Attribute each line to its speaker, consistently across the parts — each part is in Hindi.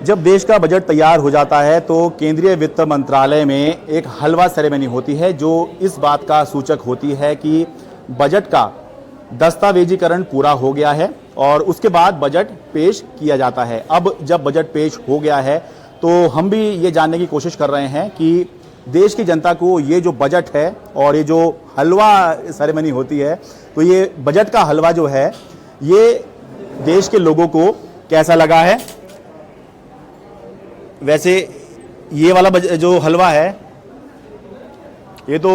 Speaker 1: जब देश का बजट तैयार हो जाता है तो केंद्रीय वित्त मंत्रालय में एक हलवा सेरेमनी होती है जो इस बात का सूचक होती है कि बजट का दस्तावेजीकरण पूरा हो गया है और उसके बाद बजट पेश किया जाता है। अब जब बजट पेश हो गया है तो हम भी ये जानने की कोशिश कर रहे हैं कि देश की जनता को ये जो बजट है और ये जो हलवा सेरेमनी होती है तो ये बजट का हलवा जो है ये देश के लोगों को कैसा लगा है। वैसे ये वाला जो हलवा है ये तो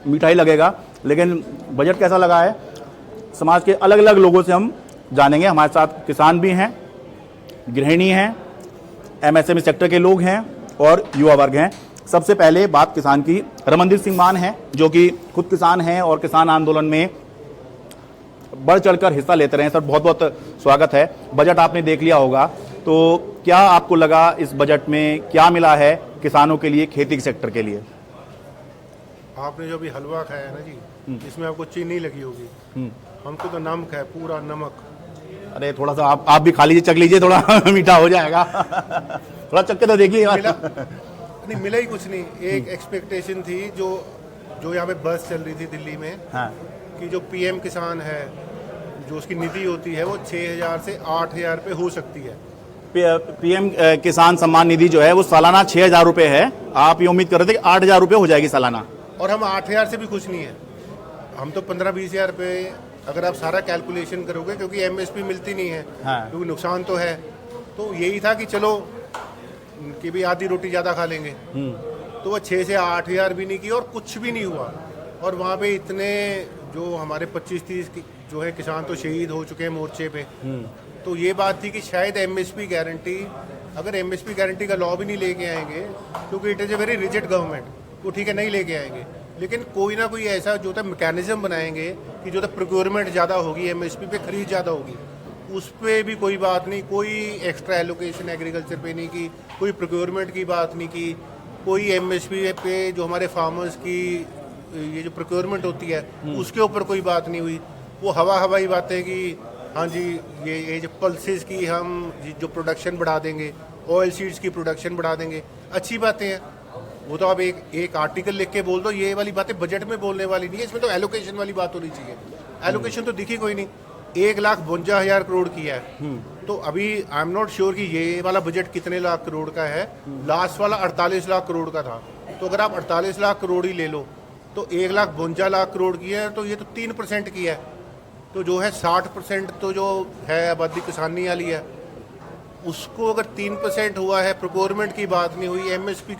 Speaker 1: मिठाई लगेगा, लेकिन बजट कैसा लगा है समाज के अलग अलग लोगों से हम जानेंगे। हमारे साथ किसान भी हैं, गृहिणी हैं, एमएसएमई सेक्टर के लोग हैं और युवा वर्ग हैं। सबसे पहले बात किसान की, रमनदीप सिंह मान हैं जो कि खुद किसान हैं और किसान आंदोलन में बढ़ चढ़कर हिस्सा लेते रहे। सर बहुत बहुत स्वागत है। बजट आपने देख लिया होगा तो क्या आपको लगा इस बजट में क्या मिला है किसानों के लिए, खेती के सेक्टर के लिए?
Speaker 2: आपने जो भी हलवा खाया है ना जी, इसमें आपको चीनी लगी होगी, हमको तो नमक है, पूरा नमक।
Speaker 1: अरे थोड़ा सा आप भी खा लीजिए, चख लीजिए, थोड़ा मीठा हो जाएगा। थोड़ा चख के तो देखिए।
Speaker 2: नहीं मिला ही कुछ नहीं। एक एक्सपेक्टेशन थी जो यहाँ पे बस चल रही थी दिल्ली में,
Speaker 1: हाँ।
Speaker 2: कि जो पीएम किसान है, जो उसकी निधि होती है वो 6,000 से 8,000 पे हो सकती है।
Speaker 1: पीएम किसान सम्मान निधि जो है वो सालाना 6,000 रुपए है। आप ये उम्मीद कर रहे थे कि 8,000 रुपए हो जाएगी सालाना,
Speaker 2: और हम 8,000 से भी खुश नहीं है। हम तो 15-20,000 पे अगर आप सारा कैलकुलेशन करोगे, क्योंकि एमएसपी मिलती नहीं है,
Speaker 1: हाँ।
Speaker 2: क्योंकि नुकसान तो है। तो यही था कि चलो कि भी आधी रोटी ज़्यादा खा लेंगे। तो वो 6 से 8,000 भी नहीं की और कुछ भी नहीं हुआ। और वहाँ पे इतने जो हमारे 25-30 जो है किसान तो शहीद हो चुके हैं मोर्चे पे। तो ये बात थी कि शायद एमएसपी गारंटी, अगर एमएसपी गारंटी का लॉ भी नहीं लेके आएंगे, क्योंकि it is a very rigid government, वो ठीक है नहीं लेके आएंगे, लेकिन कोई ना कोई ऐसा जो था मैकेनिज्म बनाएंगे कि जो था प्रोक्योरमेंट ज़्यादा होगी, एमएसपी पे खरीद ज़्यादा होगी। उस पर भी कोई बात नहीं, कोई एक्स्ट्रा एलोकेशन एग्रीकल्चर पे नहीं की, कोई प्रोक्योरमेंट की बात नहीं की, कोई एमएसपी पे जो हमारे फार्मर्स की ये जो प्रोक्योरमेंट होती है उसके ऊपर कोई बात नहीं हुई। वो हवाई बातें कि हाँ जी ये जो पल्सेस की हम जो प्रोडक्शन बढ़ा देंगे, ऑयल सीड्स की प्रोडक्शन बढ़ा देंगे, अच्छी बातें हैं। वो तो आप एक आर्टिकल लिख के बोल दो, ये वाली बातें बजट में बोलने वाली नहीं है। इसमें तो एलोकेशन वाली बात होनी चाहिए। एलोकेशन तो दिखी कोई नहीं। 1,52,000 करोड़ की है। तो अभी आई एम नॉट श्योर कि ये वाला बजट कितने लाख करोड़ का है। लास्ट वाला 48 लाख करोड़ का था। तो अगर आप 48 लाख करोड़ ही ले लो तो 1,52,000 करोड़ की है, तो ये तो 3% की है। तो जो है 60% तो जो है आबादी किसानी वाली है, उसको अगर 3% हुआ है, प्रोक्योरमेंट की बात नहीं हुई, एमएसपी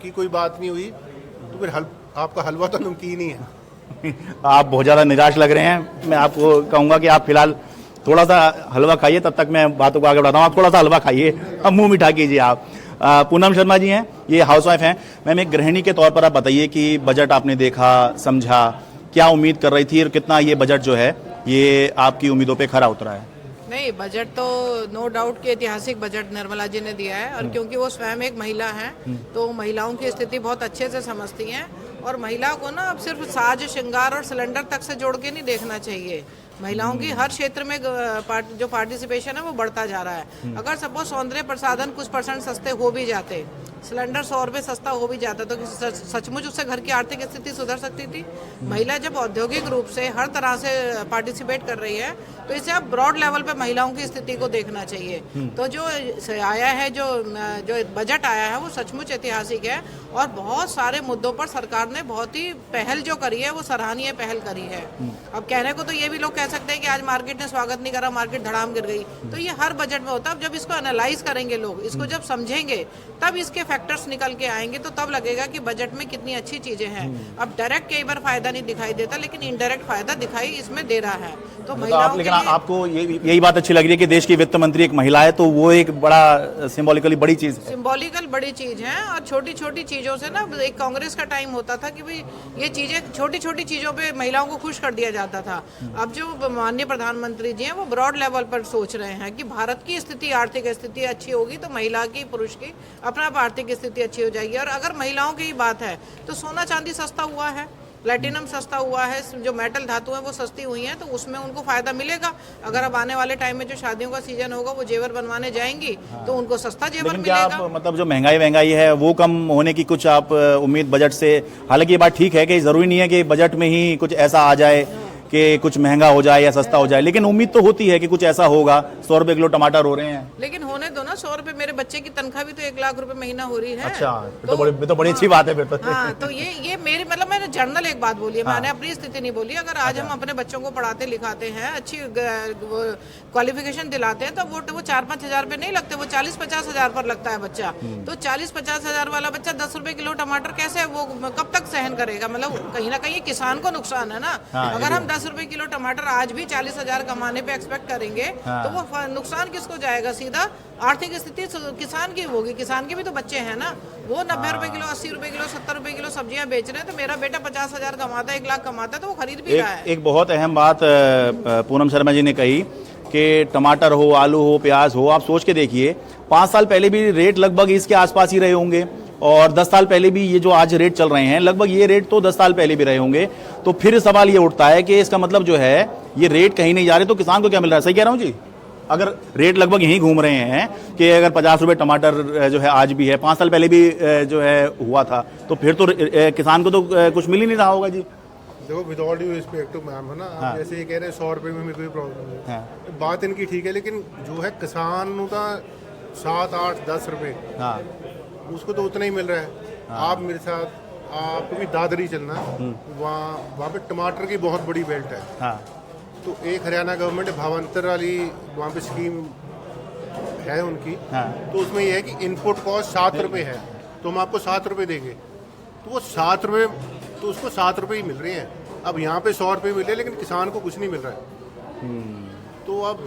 Speaker 2: की कोई बात नहीं हुई, तो फिर आपका हलवा तो नमकीन ही है।
Speaker 1: आप बहुत ज़्यादा निराश लग रहे हैं। मैं आपको कहूँगा कि आप फिलहाल थोड़ा सा हलवा खाइए, तब तक मैं बातों को आगे बढ़ाता हूँ। आप थोड़ा सा हलवा खाइए, अब मुंह मीठा कीजिए। आप पूनम शर्मा जी हैं, ये हाउसवाइफ हैं। मैम एक गृहिणी के तौर पर आप बताइए कि बजट आपने देखा, समझा, क्या उम्मीद कर रही थी और कितना ये बजट जो है ये आपकी उम्मीदों पे खरा उतरा है?
Speaker 3: नहीं, बजट तो नो डाउट कि ऐतिहासिक बजट निर्मला जी ने दिया है। और क्योंकि वो स्वयं एक महिला हैं तो महिलाओं की स्थिति बहुत अच्छे से समझती हैं। और महिला को ना अब सिर्फ साज श्रृंगार और सिलेंडर तक से जोड़ के नहीं देखना चाहिए। महिलाओं की हर क्षेत्र में जो पार्टिसिपेशन है वो बढ़ता जा रहा है। अगर सपोज सौंदर्य प्रसाधन कुछ % सस्ते हो भी जाते, सिलेंडर 100 रुपये सस्ता हो भी जाता, तो सचमुच उससे घर की आर्थिक स्थिति सुधर सकती थी। महिला जब औद्योगिक रूप से हर तरह से पार्टिसिपेट कर रही है तो इसे अब ब्रॉड लेवल पे महिलाओं की स्थिति को देखना चाहिए। तो जो आया है, जो बजट आया है वो सचमुच ऐतिहासिक है। और बहुत सारे मुद्दों पर सरकार ने बहुत ही पहल जो करी है वो सराहनीय पहल करी है। अब कहने को तो ये भी लोग कह सकते हैं कि आज मार्केट ने स्वागत नहीं करा, मार्केट धड़ाम गिर गई, तो ये हर बजट में होता है। अब जब इसको एनालाइज करेंगे लोग, इसको जब समझेंगे, तब इसके फैक्टर्स निकल के आएंगे, तो तब लगेगा कि बजट में कितनी अच्छी चीजें हैं। अब डायरेक्ट कई बार फायदा नहीं दिखाई देता, लेकिन इनडायरेक्ट फायदा दिखाई इसमें दे रहा है। तो महिलाओं
Speaker 1: लेकिन आपको यही बात अच्छी लग रही है कि देश की वित्त मंत्री एक महिला है, तो वो एक बड़ा सिंबॉलिकली बड़ी चीज है।
Speaker 3: सिंबॉलिकल बड़ी चीज है। और छोटी छोटी चीजों से ना, एक कांग्रेस का टाइम होता था कि भाई ये चीजें छोटी छोटी चीजों पे महिलाओं को खुश कर दिया जाता था। अब जो माननीय प्रधानमंत्री जी हैं वो ब्रॉड लेवल पर सोच रहे हैं कि भारत की स्थिति, आर्थिक स्थिति अच्छी होगी तो महिला की, पुरुष की अपना आर्थिक स्थिति अच्छी हो जाएगी। और अगर महिलाओं की बात है तो सोना चांदी सस्ता हुआ है, प्लेटिनम सस्ता हुआ है, जो मेटल धातु है वो सस्ती हुई हैं, तो उसमें उनको फायदा मिलेगा। अगर अब आने वाले टाइम में जो शादियों का सीजन होगा वो जेवर बनवाने जाएंगी तो उनको सस्ता जेवर
Speaker 1: लेकिन क्या आप
Speaker 3: मिलेगा।
Speaker 1: मतलब जो महंगाई है वो कम होने की कुछ आप उम्मीद बजट से, हालांकि ये बात ठीक है कि जरूरी नहीं है कि बजट में ही कुछ ऐसा आ जाए कि कुछ महंगा हो जाए या सस्ता हो जाए, लेकिन उम्मीद तो होती है कि कुछ ऐसा होगा। 100 रुपए किलो टमाटर हो रहे हैं।
Speaker 3: लेकिन होने दो ना, 100 रुपए, मेरे बच्चे की तनख्वाह भी तो 1 लाख रुपए महीना हो रही है।
Speaker 1: अच्छा, फिर तो बड़ी अच्छी बात है फिर तो।
Speaker 3: हाँ, तो ये मेरी मतलब मैंने जर्नल एक बात बोली है, मैंने अपनी स्थिति नहीं बोली। अगर आज हम अपने बच्चों को पढ़ाते लिखाते हैं, अच्छी क्वालिफिकेशन दिलाते हैं, तो वो 4-5 हजार रुपए नहीं लगते, वो 40-50 हजार पर लगता है बच्चा। तो 40-50 हजार वाला बच्चा 10 रुपए किलो टमाटर कैसे, वो कब तक सहन करेगा? मतलब कहीं ना कहीं किसान को नुकसान है ना। अगर हम 10 रुपए किलो टमाटर आज भी 40 हजार कमाने पे एक्सपेक्ट करेंगे तो वो नुकसान किसको जाएगा? सीधा आर्थिक स्थिति किसान की होगी। किसान के भी तो बच्चे हैं ना, वो 90 रुपए किलो, 80 रुपए किलो, 70 रुपए किलो सब्जियां बेच रहे हैं, तो मेरा बेटा 50 हजार कमाता है, 1 लाख कमाता है, तो वो खरीद भी रहा है।
Speaker 1: एक बहुत अहम बात पूनम शर्मा जी ने कही कि टमाटर हो, आलू हो, प्याज हो, आप सोच के देखिए 5 साल पहले भी रेट लगभग इसके आसपास ही रहे होंगे, और 10 साल पहले भी ये जो आज रेट चल रहे हैं लगभग ये रेट तो 10 साल पहले भी रहे होंगे। तो फिर सवाल ये उठता है कि इसका मतलब जो है ये रेट कहीं नहीं जा रहे, तो किसान को क्या मिल रहा है? सही कह रहा हूँ जी? अगर रेट लगभग यहीं घूम रहे हैं कि अगर 50 रुपए टमाटर जो है आज भी है, 5 साल पहले भी जो है हुआ था, तो फिर तो किसान को तो कुछ मिल ही नहीं रहा होगा जी।
Speaker 2: देखो, with all due respect to ma'am, है ना, आप जैसे ये कह रहे हैं 100 रुपए में कोई प्रॉब्लम नहीं है, बात इनकी ठीक है, लेकिन जो है किसान का 7, 8, 10 रुपए उसको तो उतना ही मिल रहा है। आप मेरे साथ, आपको भी दादरी चलना, वहाँ पे टमाटर की बहुत बड़ी बेल्ट है। तो एक हरियाणा गवर्नमेंट भावांतर वाली वहाँ पे स्कीम है उनकी, तो उसमें यह है कि इनपुट कॉस्ट 7 रुपये है, तो हम आपको 7 रुपये देंगे, तो वो 7 रुपये, तो उसको 7 रुपये ही मिल रहे हैं। अब यहाँ पे 100 रुपये मिल रहे हैं, लेकिन किसान को कुछ नहीं मिल रहा है। तो अब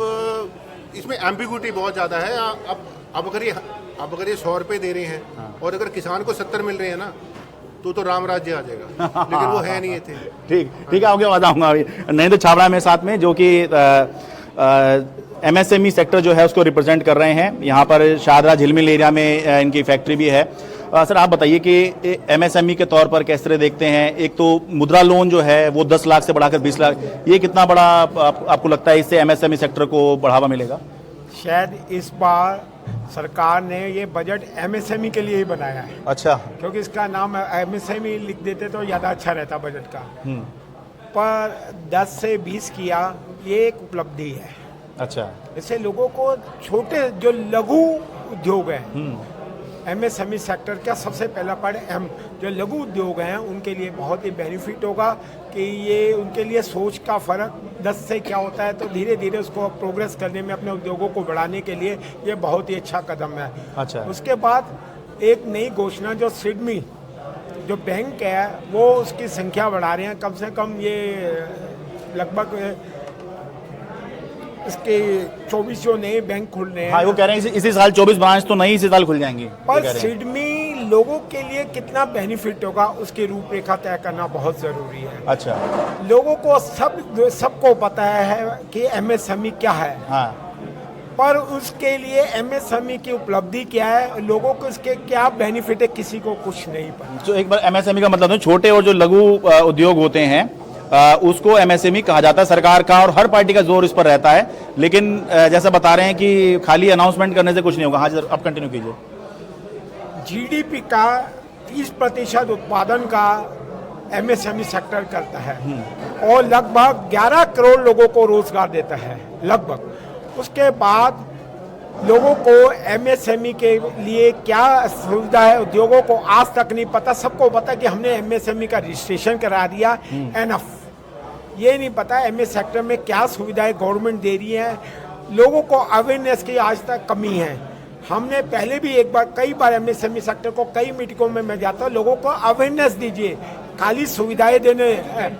Speaker 2: इसमें एम्बिग्यूटी बहुत ज़्यादा है। अब अगर ये 100 रुपये दे रहे हैं और अगर किसान को 70 मिल रहे हैं ना, तो राम राज्य आ जाएगा, लेकिन वो है नहीं थे।
Speaker 1: ठीक है, आगे बताऊंगा अभी। नरेंद्र छाबड़ा मेरे साथ में, जो कि MSME सेक्टर जो है उसको रिप्रेजेंट कर रहे हैं। यहाँ पर शाहदरा झिलमिल एरिया में इनकी फैक्ट्री भी है। सर आप बताइए कि MSME के तौर पर किस तरह देखते हैं? एक तो मुद्रा लोन जो है वो 10 लाख से बढ़ाकर 20 लाख, ये कितना बड़ा आपको लगता है इससे MSME सेक्टर को बढ़ावा मिलेगा?
Speaker 4: शायद इस बार सरकार ने ये बजट MSME के लिए ही बनाया है।
Speaker 1: अच्छा,
Speaker 4: क्योंकि इसका नाम MSME लिख देते तो ज़्यादा अच्छा रहता बजट का। पर 10 से 20 किया, ये एक उपलब्धि है।
Speaker 1: अच्छा,
Speaker 4: इससे लोगों को छोटे जो लघु उद्योग हैं, MSME सेक्टर का सबसे पहला पार्ट जो लघु उद्योग हैं उनके लिए बहुत ही बेनिफिट होगा कि ये उनके लिए सोच का फ़र्क 10 से क्या होता है, तो धीरे धीरे उसको प्रोग्रेस करने में, अपने उद्योगों को बढ़ाने के लिए ये बहुत ही अच्छा कदम है।
Speaker 1: अच्छा।
Speaker 4: उसके बाद एक नई घोषणा जो सिडमी जो बैंक है वो उसकी संख्या बढ़ा रहे हैं, कम से कम ये लगभग इसके 24 जो नए बैंक खुल रहे हैं।
Speaker 1: हाँ, वो कह रहे हैं इसी साल 24 ब्रांच तो नई इसी साल खुल जाएंगी।
Speaker 4: पर सिडमी लोगों के लिए कितना बेनिफिट होगा उसकी रूपरेखा तय करना बहुत जरूरी है।
Speaker 1: अच्छा,
Speaker 4: लोगों को सबको पता है कि MSME क्या है।
Speaker 1: हाँ,
Speaker 4: पर उसके लिए MSME की उपलब्धि क्या है, लोगों को इसके क्या बेनिफिट है, किसी को कुछ नहीं पता।
Speaker 1: जो एक बार MSME का मतलब छोटे और जो लघु उद्योग होते हैं उसको MSME कहा जाता है। सरकार का और हर पार्टी का जोर इस पर रहता है, लेकिन जैसा बता रहे हैं कि खाली अनाउंसमेंट करने से कुछ नहीं होगा। हाँ सर, आप कंटिन्यू कीजिए।
Speaker 4: GDP का 30% उत्पादन का MSME सेक्टर करता है और लगभग 11 करोड़ लोगों को रोजगार देता है लगभग। उसके बाद लोगों को MSME के लिए क्या सुविधा है, उद्योगों को आज तक नहीं पता। सबको पता कि हमने MSME का रजिस्ट्रेशन करा दिया, एनफ। ये नहीं पता MS सेक्टर में क्या सुविधाएं गवर्नमेंट दे रही है। लोगों को अवेयरनेस की आज तक कमी है। हमने पहले भी कई बार MSME सेक्टर को कई मीटिंगों में मैं जाता हूँ, लोगों को अवेयरनेस दीजिए, खाली सुविधाएं देने,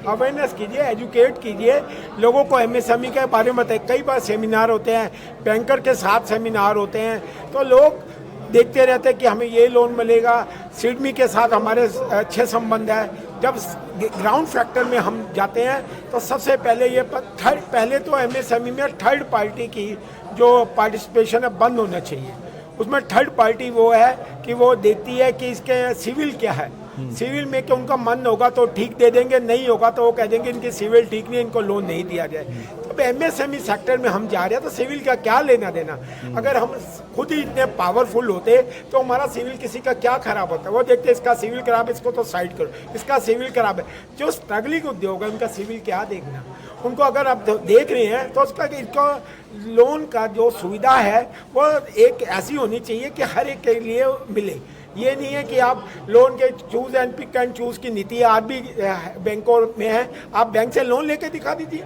Speaker 4: अवेयरनेस कीजिए, एजुकेट कीजिए लोगों को MSME के बारे में बताइए। कई बार सेमिनार होते हैं, बैंकर के साथ सेमिनार होते हैं, तो लोग देखते रहते हैं कि हमें ये लोन मिलेगा। सिडमी के साथ हमारे अच्छे संबंध है। जब ग्राउंड फैक्टर में हम जाते हैं तो सबसे पहले पहले तो MSME में थर्ड पार्टी की जो पार्टिसिपेशन है बंद होना चाहिए। उसमें थर्ड पार्टी वो है कि वो देखती है कि इसके सिविल क्या है, सिविल में कि उनका मन होगा तो ठीक दे देंगे, नहीं होगा तो वो कह देंगे इनकी सिविल ठीक नहीं, इनको लोन नहीं दिया जाए। तो एमएसएमई सेक्टर में हम जा रहे हैं तो सिविल का क्या लेना देना। अगर हम खुद ही इतने पावरफुल होते तो हमारा सिविल किसी का क्या खराब होता है। वो देखते इसका सिविल खराब है, इसको तो साइड करो, इसका सिविल खराब है। जो स्ट्रगलिंग उद्योग है उनका सिविल क्या देखना। उनको अगर आप देख रहे हैं तो उसका इनको लोन का जो सुविधा है वो एक ऐसी होनी चाहिए कि हर एक के लिए मिले। ये नहीं है कि आप लोन के choose and pick and choose की नीति आज भी बैंकों में है। आप बैंक से लोन लेके दिखा दीजिए,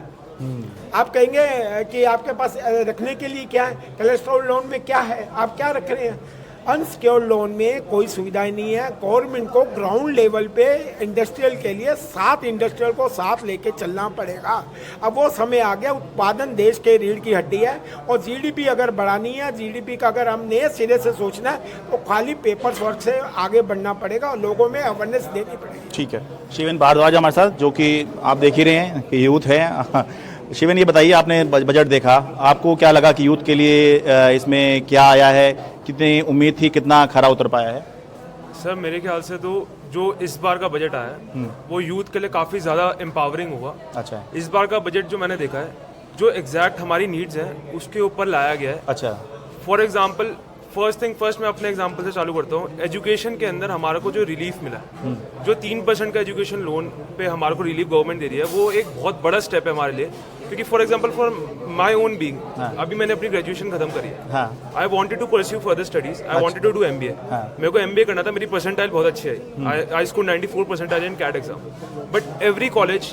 Speaker 4: आप कहेंगे कि आपके पास रखने के लिए क्या है, कोलेस्ट्रॉल लोन में क्या है, आप क्या रख रहे हैं। अनसिक्योर्ड लोन में कोई सुविधाएं नहीं है। गवर्नमेंट को ग्राउंड लेवल पे इंडस्ट्रियल के लिए 7 इंडस्ट्रियल को साथ लेके चलना पड़ेगा। अब वो समय आ गया, उत्पादन देश के रीढ़ की हड्डी है और जीडीपी अगर बढ़ानी है, जीडीपी का अगर हम नए सिरे से सोचना है तो खाली पेपर्स वर्क से आगे बढ़ना पड़ेगा और लोगों में अवेयरनेस देनी पड़ेगी।
Speaker 1: ठीक है, शिवेन भारद्वाज हमारे साथ, जो कि आप देख ही रहे हैं कि यूथ है। शिवेन, ये बताइए, आपने बजट देखा, आपको क्या लगा कि यूथ के लिए इसमें क्या आया है, कितनी उम्मीद थी, कितना खरा उतर पाया है?
Speaker 5: सर मेरे ख्याल से तो जो इस बार का बजट आया है वो यूथ के लिए काफ़ी ज़्यादा एम्पावरिंग होगा।
Speaker 1: अच्छा।
Speaker 5: इस बार का बजट जो मैंने देखा है, जो एग्जैक्ट हमारी नीड्स हैं उसके ऊपर लाया गया है।
Speaker 1: अच्छा।
Speaker 5: For example, first thing first, मैं अपने एग्जांपल से चालू करता हूँ। एजुकेशन के अंदर हमारे को जो रिलीफ मिला है, जो 3% का एजुकेशन लोन पे हमारे को रिलीफ गवर्नमेंट दे रही है, वो एक बहुत बड़ा स्टेप है हमारे लिए। क्योंकि for example, for my own being, अभी मैंने अपनी ग्रेजुएशन खत्म करी है। I wanted to pursue further studies, I wanted to do MBA. मेरे को एमबीए करना था, मेरी परसेंटाइल बहुत अच्छी आई। I score 94 percentile in CAT exam. But every college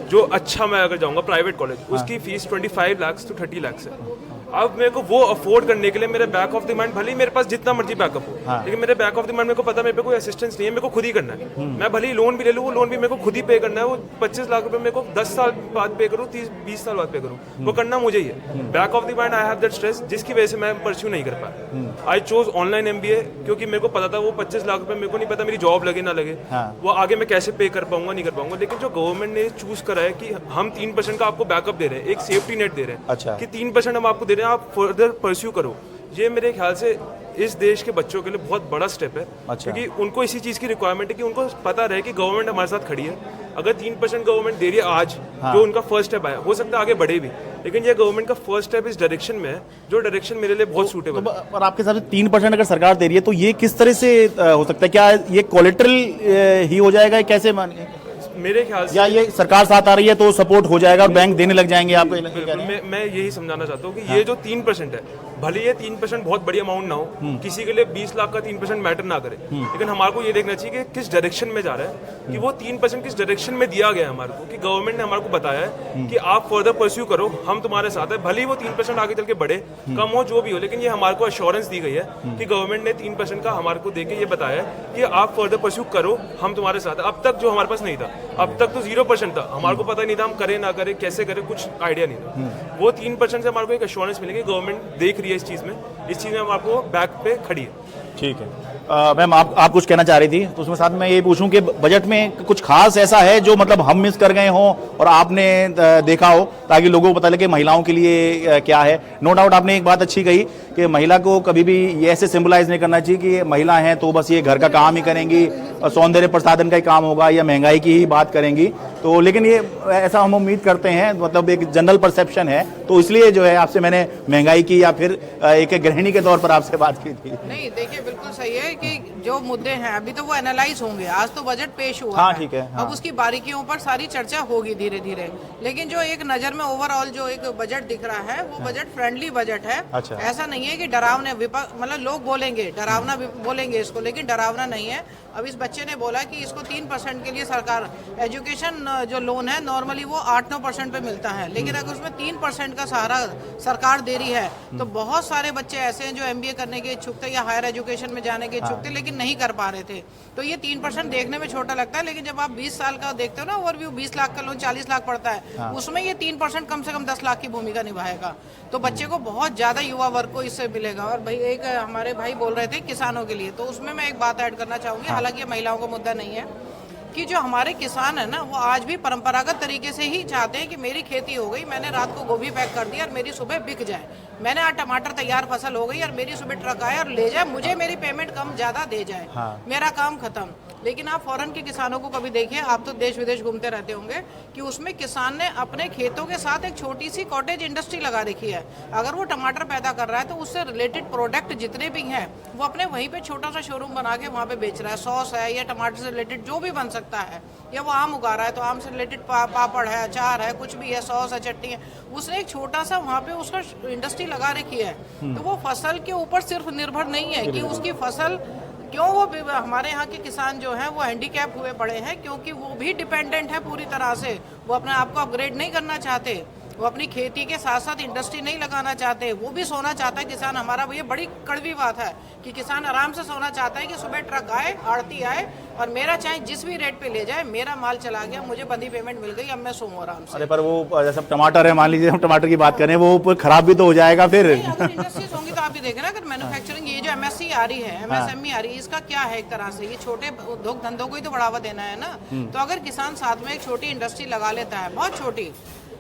Speaker 5: जो अच्छा मैं अगर जाऊंगा प्राइवेट कॉलेज, उसकी फीस 25 लाख to 30 लाख है। अब मेरे को वो अफोर्ड करने के लिए मेरे बैक ऑफ द माइंड, भले ही मेरे पास जितना मर्जी बैकअप हो, लेकिन मेरे बैक ऑफ द माइंड मेरे को पता मेरे पे कोई असिस्टेंस नहीं है, मेरे को खुद ही करना है। मैं भले ही लोन भी ले लूँ, वो लोन भी मेरे को खुद ही पे करना है। वो 25 लाख रुपए मेरे को 10 साल बाद पे करूँ, 30-20 साल बाद पे करूँ, वो करना मुझे ही है। Back of the mind I have that stress, जिसकी वजह से मैं परस्यू नहीं कर पाया। आई चोज ऑनलाइन एमबीए, क्योंकि मेरे को पता था वो 25 लाख रुपए मेरे को नहीं पता मेरी जॉब लगे ना लगे, वो आगे मैं कैसे पे कर पाऊंगा नहीं कर पाऊंगा। लेकिन जो गवर्नमेंट ने चूज करा है कि हम 3% का आपको बैकअप दे रहे हैं, एक सेफ्टी नेट दे रहे हैं।
Speaker 1: अच्छा। कि
Speaker 5: 3% हम आपको दे रहे हैं, आप फर्दर परस्यू करो। ये मेरे ख्याल से इस देश के बच्चों के लिए बहुत बड़ा स्टेप है।
Speaker 1: अच्छा।
Speaker 5: क्योंकि उनको इसी चीज़ की रिक्वायरमेंट है कि उनको पता रहे कि गवर्नमेंट हमारे साथ खड़ी है। अगर 3% गवर्नमेंट दे रही है आज, जो उनका फर्स्ट स्टेप आया, हो सकता है आगे बढ़े भी, लेकिन ये गवर्नमेंट का फर्स्ट स्टेप इस डायरेक्शन में है, जो डायरेक्शन मेरे लिए बहुत सूटेबल है।
Speaker 1: और आपके हिसाब से 3% अगर सरकार दे रही है तो ये किस तरह से हो सकता है? क्या ये कोलेट्रल ही हो जाएगा, कैसे मानिए?
Speaker 5: मेरे ख्याल से
Speaker 1: या ये सरकार साथ आ रही है तो सपोर्ट हो जाएगा और बैंक देने लग जाएंगे आपको?
Speaker 5: मैं यही समझाना चाहता हूँ कि ये जो 3% है, भले ये 3% बहुत बड़ी अमाउंट ना हो, किसी के लिए 20 लाख का 3% मैटर ना करे, लेकिन हमारे को ये देखना चाहिए कि किस डायरेक्शन में जा रहा है, कि वो 3% किस डायरेक्शन में दिया गया है हमारे को, कि गवर्नमेंट ने हमारे को बताया है कि आप फर्दर परस्यू करो, हम तुम्हारे साथ है। भले ही वो 3% आगे चल के बढ़े, कम हो, जो भी हो, लेकिन ये हमारे को अश्योरेंस दी गई है कि गवर्नमेंट ने 3% का हमारे को देके ये बताया है कि आप फर्दर परस्यू करो, हम तुम्हारे साथ है। अब तक जो हमारे पास नहीं था, अब तक तो 0% था, हमारे को पता नहीं था हम करें ना करें, कैसे करें, कुछ आइडिया नहीं था। वो 3% से हमारे को एक अश्योरेंस मिलेगी, गवर्नमेंट देख रही है इस चीज़ में, इस चीज़ में हम आपको बैक पे खड़ी है।
Speaker 1: ठीक है। मैम, आप कुछ कहना चाह रही थी, तो उसमें साथ में ये पूछूं कि बजट में कुछ खास ऐसा है जो मतलब हम मिस कर गए हों और आपने देखा हो, ताकि लोगों को पता लगे महिलाओं के लिए क्या है। नो डाउट आपने एक बात अच्छी कही कि महिला को कभी भी ये ऐसे सिंबलाइज नहीं करना चाहिए कि महिला हैं तो बस ये घर का काम ही करेंगी, सौंदर्य प्रसाधन का ही काम होगा या महंगाई की ही बात करेंगी। तो लेकिन ये ऐसा हम उम्मीद करते हैं, मतलब एक जनरल परसेप्शन है, तो इसलिए जो है आपसे मैंने महंगाई की या फिर एक गृहिणी के तौर पर आपसे बात की थी।
Speaker 3: नहीं, देखिए बिल्कुल सही है कि जो मुद्दे हैं अभी तो वो एनालाइज होंगे। आज तो बजट पेश हुआ
Speaker 1: हाँ,
Speaker 3: है,
Speaker 1: ठीक है, हाँ।
Speaker 3: अब उसकी बारीकियों पर सारी चर्चा होगी धीरे धीरे। लेकिन जो एक नजर में ओवरऑल जो एक बजट दिख रहा है, वो बजट फ्रेंडली बजट है।
Speaker 1: अच्छा।
Speaker 3: ऐसा नहीं है कि डरावने, मतलब लोग बोलेंगे डरावना बोलेंगे इसको, लेकिन डरावना नहीं है। अब इस बच्चे ने बोला कि इसको 3% के लिए सरकार, एजुकेशन जो लोन है नॉर्मली वो 8-9% पे मिलता है, लेकिन अगर उसमें 3% का सहारा सरकार दे रही है तो बहुत सारे बच्चे ऐसे हैं जो MBA करने के इच्छुक थे या हायर एजुकेशन में जाने के इच्छुक थे, लेकिन नहीं कर पा रहे थे। तो ये 3% देखने में छोटा लगता है, लेकिन जब आप 20 साल का देखते हो ना ओवरव्यू, 20 लाख का लोन 40 लाख पड़ता है, उसमें ये 3% कम से कम 10 लाख की भूमिका निभाएगा। तो बच्चे को बहुत ज्यादा युवा वर्ग को इससे मिलेगा। और भाई एक हमारे भाई बोल रहे थे किसानों के लिए, तो उसमें मैं एक बात ऐड करना चाहूंगी, हालांकि महिलाओं का मुद्दा नहीं है, कि जो हमारे किसान है ना, वो आज भी परंपरागत तरीके से ही चाहते हैं कि मेरी खेती हो गई, मैंने रात को गोभी पैक कर दिया और मेरी सुबह बिक जाए। मैंने आज टमाटर तैयार फसल हो गई और मेरी सुबह ट्रक आए और ले जाए, मुझे मेरी पेमेंट कम ज्यादा दे जाए, मेरा काम खत्म। लेकिन आप फॉरेन के किसानों को कभी देखिए, आप तो देश विदेश घूमते रहते होंगे, कि उसमें किसान ने अपने खेतों के साथ एक छोटी सी कॉटेज इंडस्ट्री लगा रखी है। अगर वो टमाटर पैदा कर रहा है तो उससे रिलेटेड प्रोडक्ट जितने भी हैं वो अपने वहीं पे छोटा सा शोरूम बना के वहाँ पे बेच रहा है। सॉस है या टमाटर से रिलेटेड जो भी बन सकता है, या वो आम उगा रहा है तो आम से रिलेटेड पापड़ है, अचार है, कुछ भी है, सॉस है, चटनी है, उसने एक छोटा सा वहाँ पे उसका इंडस्ट्री लगा रखी है। तो वो फसल के ऊपर सिर्फ निर्भर नहीं है कि उसकी फसल क्यों, वो हमारे यहाँ के किसान जो हैं वो हैंडीकैप हुए पड़े हैं क्योंकि वो भी डिपेंडेंट है पूरी तरह से। वो अपने आप को अपग्रेड नहीं करना चाहते, वो अपनी खेती के साथ साथ इंडस्ट्री नहीं लगाना चाहते, वो भी सोना चाहता है किसान हमारा। ये बड़ी कड़वी बात है कि किसान आराम से सोना चाहता है कि सुबह ट्रक आए, आड़ती आए और मेरा चाहे जिस भी रेट पे ले जाए, मेरा माल चला गया, मुझे बंदी पेमेंट मिल गई, अब मैं सोऊं आराम से।
Speaker 1: अरे पर वो जैसे टमाटर है, मान लीजिए हम टमाटर की बात करें, वो खराब भी तो हो जाएगा फिर।
Speaker 3: अगर इंडस्ट्रीज होंगी तो आप भी देखें ना, अगर मैन्युफैक्चरिंग ये जो एमएससी आ रही है, एमएसएमई आ रही है, इसका क्या है? एक तरह से ये छोटे उद्योग धंधों को ही तो बढ़ावा देना है ना। तो अगर किसान साथ में एक छोटी इंडस्ट्री लगा लेता है, बहुत छोटी,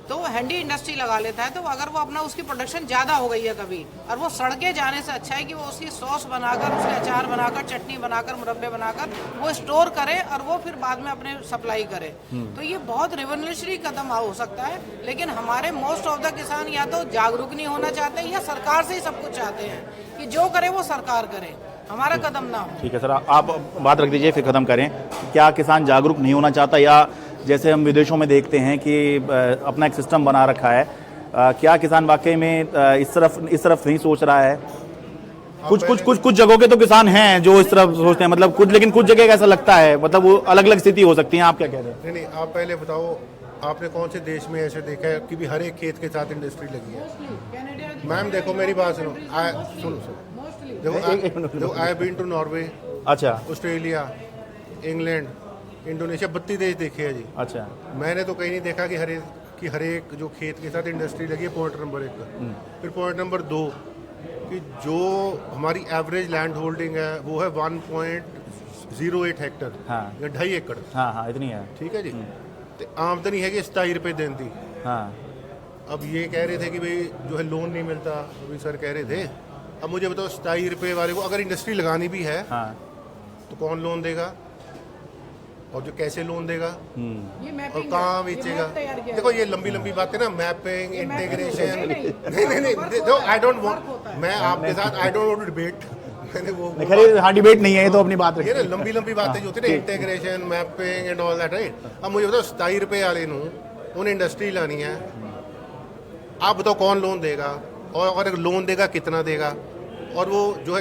Speaker 3: तो हैंडी इंडस्ट्री लगा लेता है, तो अगर वो अपना उसकी प्रोडक्शन ज़्यादा हो गई है कभी, और वो सड़के जाने से अच्छा है कि वो उसकी सॉस बनाकर, उसके अचार बनाकर, चटनी बनाकर, मुरब्बे बनाकर वो स्टोर करे और वो फिर बाद में अपने सप्लाई करे। तो ये बहुत रिवोल्यूशनरी कदम हो सकता है। लेकिन हमारे मोस्ट ऑफ द किसान या तो जागरूक नहीं होना चाहते या सरकार से ही सब कुछ चाहते हैं कि जो करे वो सरकार करे, हमारा कदम ना हो।
Speaker 1: ठीक है सर, आप बात रख दीजिए फिर ख़त्म करें। क्या किसान जागरूक नहीं होना चाहता, या जैसे हम विदेशों में देखते हैं कि अपना एक सिस्टम बना रखा है, क्या किसान वाकई में इस तरफ नहीं सोच रहा है? कुछ जगहों के तो किसान हैं जो इस तरफ सोचते हैं, मतलब कुछ, लेकिन कुछ जगह ऐसा लगता है, मतलब वो अलग अलग स्थिति हो सकती है। आप क्या कह रहे हैं?
Speaker 2: नहीं, आप पहले बताओ, आपने कौन से देश में ऐसे देखा है कि भी हर एक खेत के साथ इंडस्ट्री लगी है? मैम देखो, मेरी बात सुनो, देखो, I have been to Norway,
Speaker 1: अच्छा,
Speaker 2: ऑस्ट्रेलिया, इंग्लैंड, इंडोनेशिया, 32 देश देखे हैं जी।
Speaker 1: अच्छा,
Speaker 2: मैंने तो कहीं नहीं देखा कि हर एक जो खेत के साथ इंडस्ट्री लगी है। पॉइंट नंबर 1 का। फिर पॉइंट नंबर 2 कि जो हमारी एवरेज लैंड होल्डिंग है वो है 1.08 हेक्टर,
Speaker 1: हाँ,
Speaker 2: या 2.5 एकड़।
Speaker 1: हाँ, इतनी है।
Speaker 2: ठीक है जी। तो आमदनी है कि 27 रुपये दिन थी।
Speaker 1: हाँ,
Speaker 2: अब ये कह रहे थे कि भाई जो है लोन नहीं मिलता, अभी सर कह रहे थे। अब मुझे बताओ, 27 रुपये वाले को अगर इंडस्ट्री लगानी भी है,
Speaker 1: हाँ,
Speaker 2: तो कौन लोन देगा, और जो कैसे लोन देगा, और
Speaker 3: ये
Speaker 2: कहाँ बेचेगा? देखो, ये लंबी लंबी बातें ना, मैपिंग, इंटीग्रेशन, नहीं, देखो, आई डोंट वांट, मैं आपके साथ I don't want to debate. मैंने वो
Speaker 1: खैर हाँ, डिबेट नहीं है, ये तो अपनी बात
Speaker 2: ये
Speaker 1: रखिए।
Speaker 2: ना लंबी लंबी बातें जो होती है ना, integration, mapping and all that, right. अब मुझे बताओ, 27 रुपये वाले नू उन्हें इंडस्ट्री लानी है, आप बताओ कौन लोन देगा, और अगर लोन देगा कितना देगा, और वो जो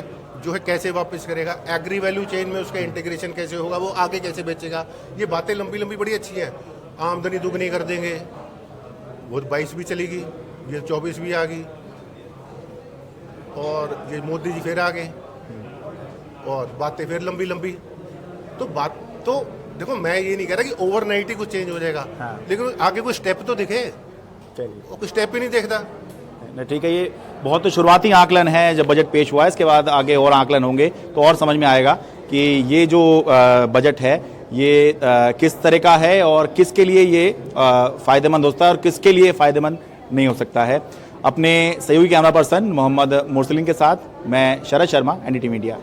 Speaker 2: है कैसे वापस करेगा, एग्री वैल्यू चेन में उसका इंटीग्रेशन कैसे होगा, वो आगे कैसे बेचेगा? ये बातें लंबी लंबी बड़ी अच्छी हैं। आमदनी दुगनी कर देंगे, वो 22 भी चलेगी, ये 24 भी आ गई, और ये मोदी जी फिर आ गए, और बातें फिर लंबी लंबी। तो बात तो देखो, मैं ये नहीं कह रहा कि ओवरनाइट ही कुछ चेंज हो जाएगा,
Speaker 1: हाँ।
Speaker 2: लेकिन आगे कोई स्टेप तो दिखे।
Speaker 1: चलिए,
Speaker 2: वो कोई स्टेप ही नहीं देखता।
Speaker 1: ठीक है, ये बहुत तो शुरुआती आकलन है जब बजट पेश हुआ है, इसके बाद आगे और आकलन होंगे तो और समझ में आएगा कि ये जो बजट है ये किस तरह का है और किसके लिए ये फ़ायदेमंद होता है और किसके लिए फ़ायदेमंद नहीं हो सकता है। अपने सहयोगी कैमरा पर्सन मोहम्मद मुरसलिन के साथ मैं शरद शर्मा, एनडीटी मीडिया।